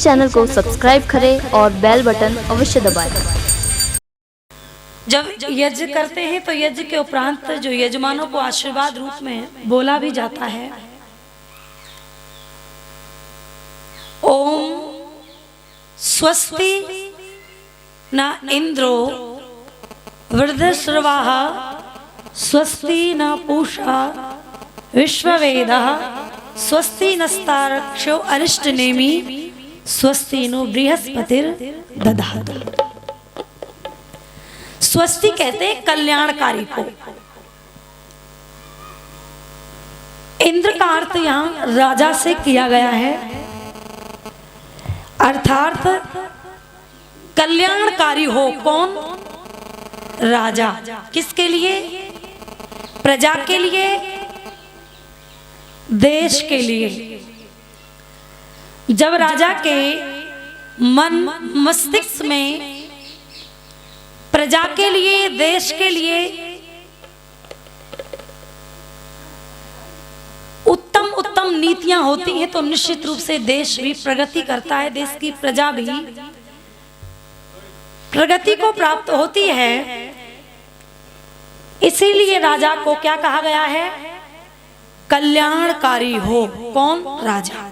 इस चैनल को सब्सक्राइब करें और बेल बटन अवश्य दबाएं। जब यज्ञ करते हैं तो यज्ञ के उपरांत जो यजमानों को आशीर्वाद रूप में बोला भी जाता है, ओम स्वस्ति न इंद्रो वृद्धश्रवाः स्वस्ति न पूषा विश्ववेदः स्वस्ति नस्तारक्षो अरिष्टनेमि स्वस्ति नो बृहस्पतिर्दधातु। स्वस्ति कहते हैं कल्याणकारी को। इंद्र का अर्थ यहां राजा से किया गया है, अर्थात कल्याणकारी हो। कौन? राजा। किसके लिए? प्रजा के लिए, देश के लिए। जब राजा के मन मस्तिष्क में प्रजा के लिए, देश के लिए उत्तम उत्तम नीतियां होती हैं तो निश्चित रूप से देश भी प्रगति करता है, देश की प्रजा भी प्रगति को प्राप्त होती है। इसीलिए राजा को क्या कहा गया है? कल्याणकारी हो। कौन? राजा।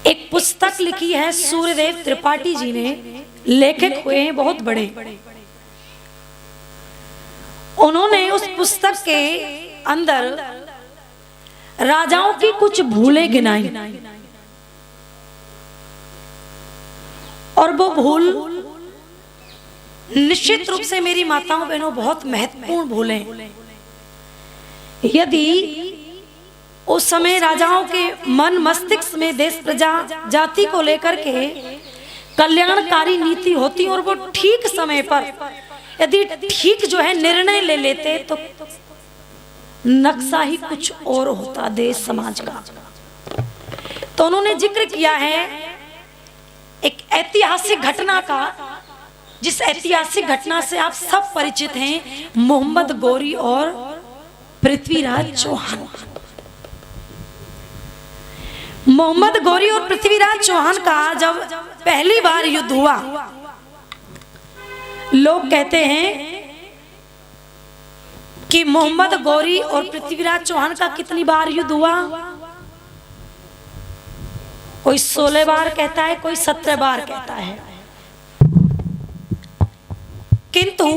एक पुस्तक लिखी है सूर्यदेव त्रिपाठी जी ने, लेखक हुए हैं बहुत बड़े। उन्होंने उस पुस्तक के अंदर राजाओं की कुछ भूलें गिनाई और वो भूल निश्चित रूप से मेरी माताओं बहनों बहुत महत्वपूर्ण भूलें। यदि उस समय राजाओं के मन मस्तिष्क में देश प्रजा जाति को लेकर के कल्याणकारी नीति होती और वो ठीक समय पर यदि ठीक जो है निर्णय ले लेते तो नक्शा ही कुछ और होता देश समाज का। तो उन्होंने जिक्र किया है एक ऐतिहासिक घटना का, जिस ऐतिहासिक घटना से आप सब परिचित हैं, मोहम्मद गौरी और पृथ्वीराज चौहान। मोहम्मद गौरी और पृथ्वीराज चौहान का जब पहली बार युद्ध हुआ, लोग कहते हैं कि मोहम्मद गौरी और पृथ्वीराज चौहान का कितनी बार युद्ध हुआ? कोई 16 बार कहता है, कोई 17 बार कहता है। किंतु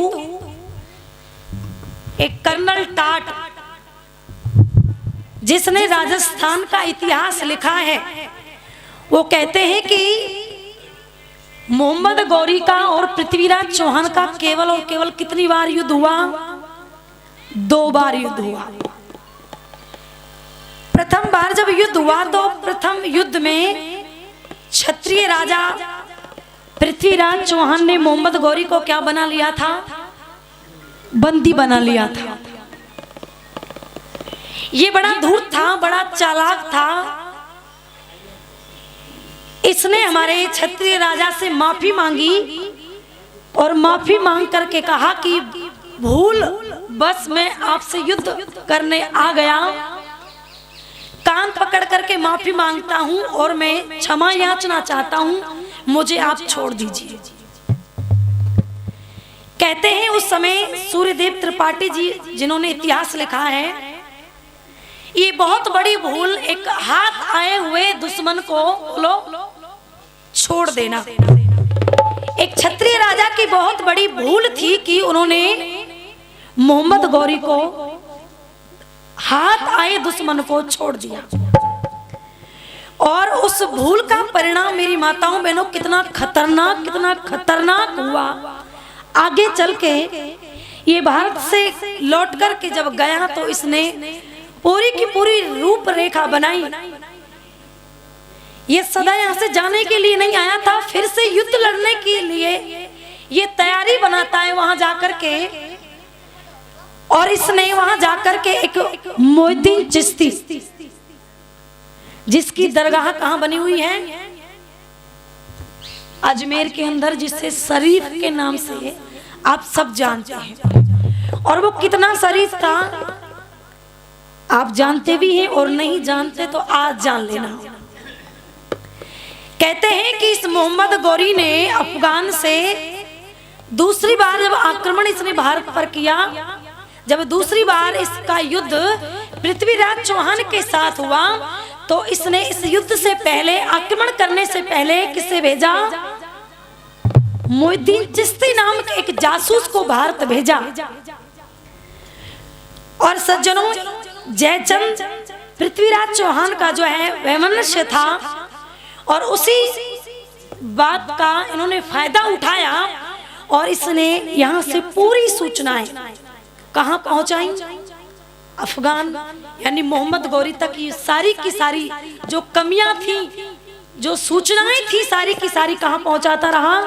एक कर्नल टाट जिसने राजस्थान का इतिहास लिखा है, वो कहते हैं कि मोहम्मद गौरी का और पृथ्वीराज चौहान का केवल और केवल कितनी बार युद्ध हुआ? 2 बार युद्ध हुआ। प्रथम बार जब युद्ध हुआ तो प्रथम युद्ध में क्षत्रिय राजा पृथ्वीराज चौहान ने मोहम्मद गौरी को क्या बना लिया था? बंदी बना लिया था। ये बड़ा धूर्त था, बड़ा चालाक था। इसने हमारे क्षत्रिय राजा से माफी मांगी और माफी मांग करके कहा कि भूल बस मैं आपसे युद्ध करने आ गया, कान पकड़ करके माफी मांगता हूं और मैं क्षमा याचना चाहता हूं, मुझे आप छोड़ दीजिए। कहते हैं उस समय सूर्यदेव त्रिपाठी जी जिन्होंने इतिहास लिखा है, ये बहुत बड़ी भूल एक हाथ आए हुए दुश्मन को छोड़ देना। एक क्षत्रिय राजा की बहुत बड़ी भूल थी कि उन्होंने मोहम्मद गौरी को हाथ आए दुश्मन को छोड़ दिया। और उस भूल का परिणाम मेरी माताओं बहनों कितना खतरनाक हुआ। आगे चल के ये भारत से लौट कर के जब गया तो इसने पूरी की पूरी रूपरेखा बनाई। ये सदा यहाँ से जाने के लिए नहीं आया था, फिर से युद्ध लड़ने के लिए ये तैयारी बनाता है वहां जाकर के। और इसने वहां जाकर के एक मोइनुद्दीन चिश्ती, जिसकी दरगाह कहां बनी हुई है? अजमेर के अंदर, जिसे शरीफ के नाम से आप सब जानते हैं। और वो कितना शरीफ था आप जानते भी हैं और नहीं जानते तो आज जान लेना। कहते हैं कि इस मोहम्मद गौरी ने अफगान से दूसरी बार जब आक्रमण इसने भारत पर किया, जब दूसरी बार इसका युद्ध पृथ्वीराज चौहान के साथ हुआ, तो इसने इस युद्ध से पहले, आक्रमण करने से पहले किसे भेजा? मोहिउद्दीन चिश्ती नाम के एक जासूस को भारत भेजा। और सज्जनों, जयचंद पृथ्वीराज चौहान का जो है वैमनस्य था, और उसी बात का इन्होंने फायदा उठाया और इसने यहां से पूरी सूचनाएं कहां पहुंचाई? अफगान यानी मोहम्मद गौरी तक। ये सारी की सारी जो कमियां थी, जो सूचनाएं थी, सारी की सारी कहां पहुंचाता रहा?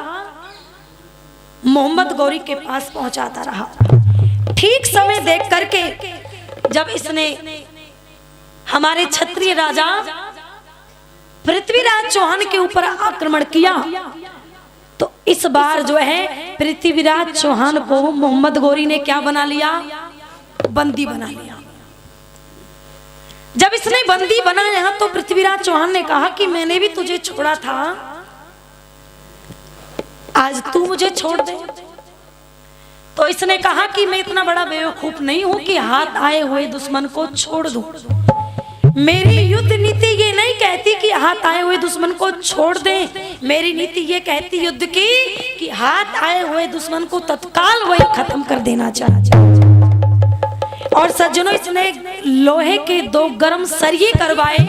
मोहम्मद गौरी के पास पहुंचाता रहा। ठीक समय देख करके जब इसने हमारे क्षत्रिय राजा पृथ्वीराज चौहान के ऊपर आक्रमण किया, तो इस बार जो है पृथ्वीराज चौहान को मोहम्मद गौरी ने क्या बना लिया? बंदी बना लिया। जब इसने बंदी बनाया तो पृथ्वीराज चौहान ने कहा कि मैंने भी तुझे छोड़ा था, आज तू मुझे छोड़ दे। तो इसने कहा कि मैं इतना बड़ा बेवकूफ नहीं हूं कि हाथ आए हुए दुश्मन को छोड़ दूं। मेरी युद्ध नीति ये नहीं कहती कि हाथ आए हुए दुश्मन को छोड़ दे, मेरी नीति ये कहती युद्ध की कि हाथ आए हुए दुश्मन को तत्काल वही खत्म कर देना चाहिए। और सज्जनों, इसने लोहे के 2 गर्म सरिये करवाए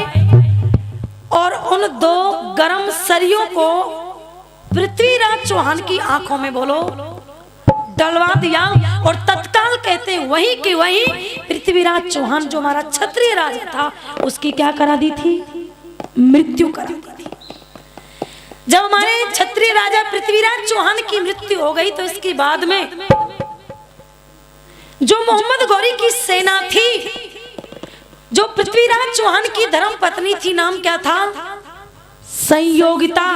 और उन 2 गर्म सरियों को पृथ्वीराज चौहान की आंखों में बोलो डलवा दिया, और तत्काल कहते वही कि वही पृथ्वीराज चौहान जो हमारा क्षत्रिय राजा था, उसकी क्या करा दी थी? मृत्यु करा दी थी। जब हमारे क्षत्रिय राजा पृथ्वीराज चौहान की मृत्यु हो गई, तो इसके बाद में जो मोहम्मद गौरी की सेना थी, जो पृथ्वीराज चौहान की धर्म पत्नी थी, नाम क्या था? संयोगिता।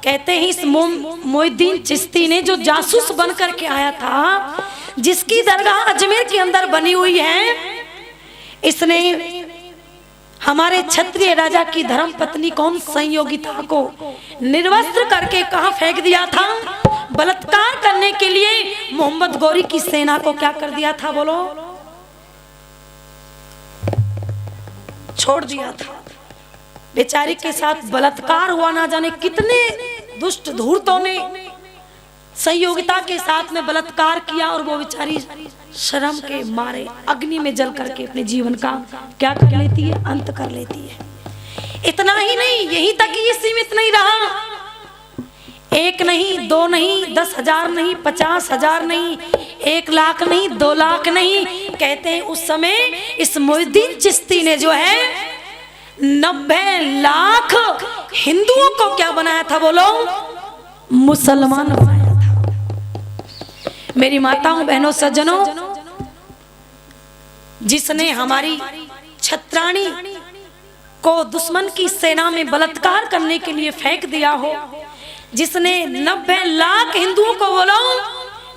कहते हैं इस मोहिउद्दीन चिश्ती ने जो जासूस बन करके आया था, जिसकी दरगाह अजमेर के अंदर बनी हुई है, इसने हमारे क्षत्रिय राजा की धर्म पत्नी कौन? संयोगिता को निर्वस्त्र करके कहां फेंक दिया था? बलात्कार करने के लिए मोहम्मद गौरी की सेना को क्या कर दिया था? बोलो, छोड़ दिया था। बेचारी के साथ बलात्कार हुआ, ना जाने कितने दुष्ट धूर्तों ने संयोगिता के साथ में बलात्कार किया, और वो बेचारी शर्म के मारे अग्नि में जल करके अपने जीवन का क्या कर लेती है? अंत कर लेती है। इतना ही नहीं, यहीं तक ये सीमित नहीं रहा। 1 नहीं, 2 नहीं, 10,000 नहीं, 50,000 नहीं, 1 लाख नहीं, 2 लाख नहीं। कहते हैं उस समय इस मोहिउद्दीन चिश्ती ने जो है 90 लाख हिंदुओं को क्या बनाया था? बोलो, मुसलमान बनाया था। मेरी माताओं, बहनों, सज्जनों, जिसने हमारी छत्राणी को दुश्मन की सेना में बलात्कार करने के लिए फेंक दिया हो, जिसने 90 लाख हिंदुओं को बोलो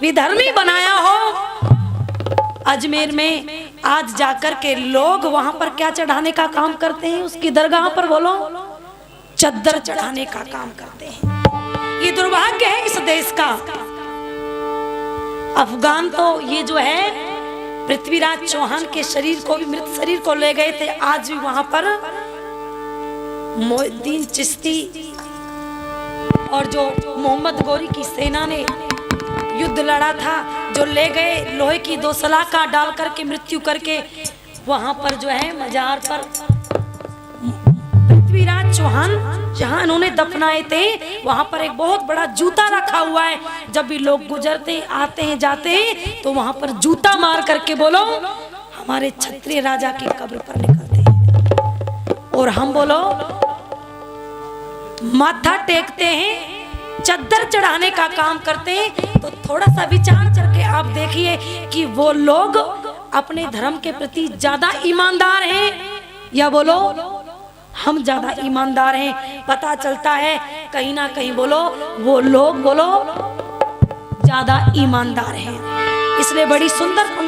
विधर्मी बनाया हो, अजमेर में आज जाकर के लोग वहां पर क्या चढ़ाने का काम करते हैं? उसकी दरगाह पर बोलो चद्दर चढ़ाने का काम करते हैं। ये दुर्भाग्य है इस देश का। अफगान तो ये जो है पृथ्वीराज चौहान के शरीर को भी, मृत शरीर को ले गए थे। आज भी वहां पर मोहिउद्दीन चिश्ती और जो मोहम्मद गौरी की सेना ने युद्ध लड़ा था, जो ले गए लोहे की 2 सलाखा डाल करके मृत्यु करके, वहां पर जो है मजार पर पृथ्वीराज चौहान जहां इन्होंने दफनाए थे, वहां पर एक बहुत बड़ा जूता रखा हुआ है। जब भी लोग गुजरते आते हैं जाते हैं, तो वहां पर जूता मार करके बोलो हमारे क्षत्रिय राजा की कब्र पर निकलते हैं, और हम बोलो माथा टेकते हैं, चद्दर चढ़ाने का काम करते हैं। तो थोड़ा सा विचार करके आप देखिए कि वो लोग अपने धर्म के प्रति ज्यादा ईमानदार हैं या बोलो हम ज्यादा ईमानदार हैं। पता चलता है कहीं ना कहीं बोलो वो लोग बोलो ज्यादा ईमानदार हैं। इसलिए बड़ी सुंदर